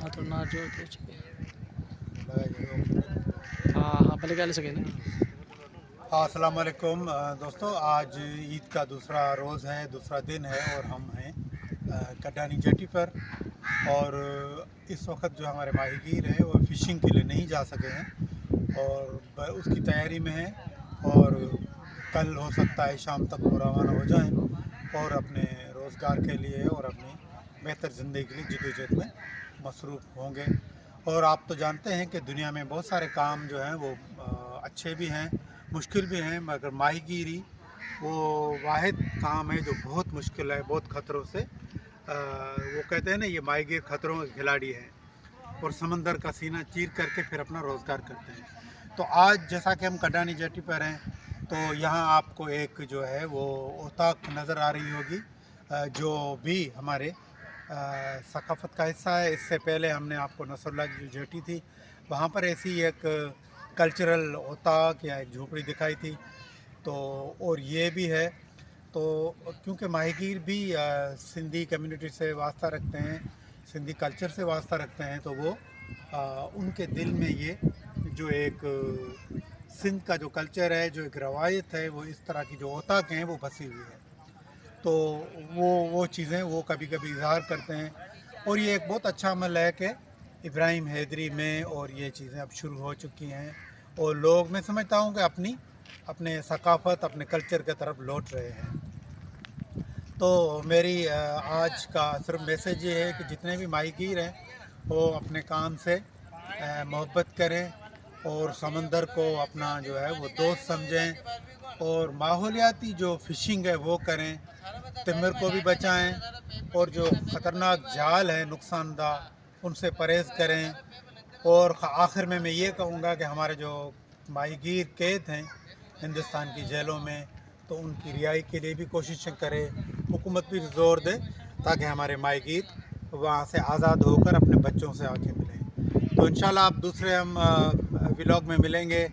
atau najo itu हाँ भले क्या ले सके ना अस्सलाम वालेकुम दोस्तों, आज ईद का दूसरा रोज़ है, दूसरा दिन है और हम हैं कड्डानी जेटी पर। और इस वक्त जो हमारे माहीगीर हैं वो फ़िशिंग के लिए नहीं जा सके हैं और उसकी तैयारी में हैं और कल हो सकता है शाम तक वो रवाना हो जाएं और अपने रोज़गार के लिए और अपनी बेहतर ज़िंदगी के लिए जद्दोजहद में मसरूफ़ होंगे। और आप तो जानते हैं कि दुनिया में बहुत सारे काम जो हैं वो अच्छे भी हैं, मुश्किल भी हैं, मगर माहीगीरी वो वाहिद काम है जो बहुत मुश्किल है, बहुत ख़तरों से वो कहते हैं ना, ये माहीगीर ख़तरों के खिलाड़ी हैं और समंदर का सीना चीर करके फिर अपना रोज़गार करते हैं। तो आज जैसा कि हम कड्डानी जेटी पर हैं तो यहाँ आपको एक जो है वो ओताक नज़र आ रही होगी जो भी हमारे सकाफ़त का हिस्सा है। इससे पहले हमने आपको नसरुल्लाह की जो जेटी थी वहाँ पर ऐसी एक कल्चरल ओताक या एक झोपड़ी दिखाई थी। तो और ये भी है, तो क्योंकि माहीगीर भी सिंधी कम्युनिटी से वास्ता रखते हैं, सिंधी कल्चर से वास्ता रखते हैं, तो वो उनके दिल में ये जो एक सिंध का जो कल्चर है, जो एक रवायत है, वो इस तरह की जो ओताक हैं वो बसी हुई है। तो वो चीज़ें वो कभी कभी इजहार करते हैं और ये एक बहुत अच्छा अमल है कि इब्राहिम हैदरी में और ये चीज़ें अब शुरू हो चुकी हैं और लोग, मैं समझता हूँ कि अपने सकाफ़त, अपने कल्चर की तरफ लौट रहे हैं। तो मेरी आज का सिर्फ मैसेज ये है कि जितने भी माहीगीर हैं वो अपने काम से मोहब्बत करें और समंदर को अपना जो है वो दोस्त समझें और माहौलियाती जो फ़िशिंग है वो करें, तिमिर को भी बचाएं और जो ख़तरनाक जाल है नुकसानदा उनसे परहेज़ करें। और आखिर में मैं ये कहूँगा कि हमारे जो माहीगीर कैद हैं हिंदुस्तान की जेलों में, तो उनकी रिहाई के लिए भी कोशिशें करे, हुकूमत भी ज़ोर दे ताकि हमारे माहीगीर वहाँ से आज़ाद होकर अपने बच्चों से आके मिलें। तो इंशाल्लाह आप दूसरे हम व्लॉग में मिलेंगे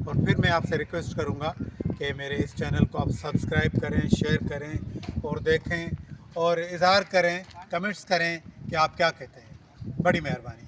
और फिर मैं आपसे रिक्वेस्ट करूँगा कि मेरे इस चैनल को आप सब्सक्राइब करें, शेयर करें और देखें और इज़हार करें, कमेंट्स करें कि आप क्या कहते हैं। बड़ी मेहरबानी।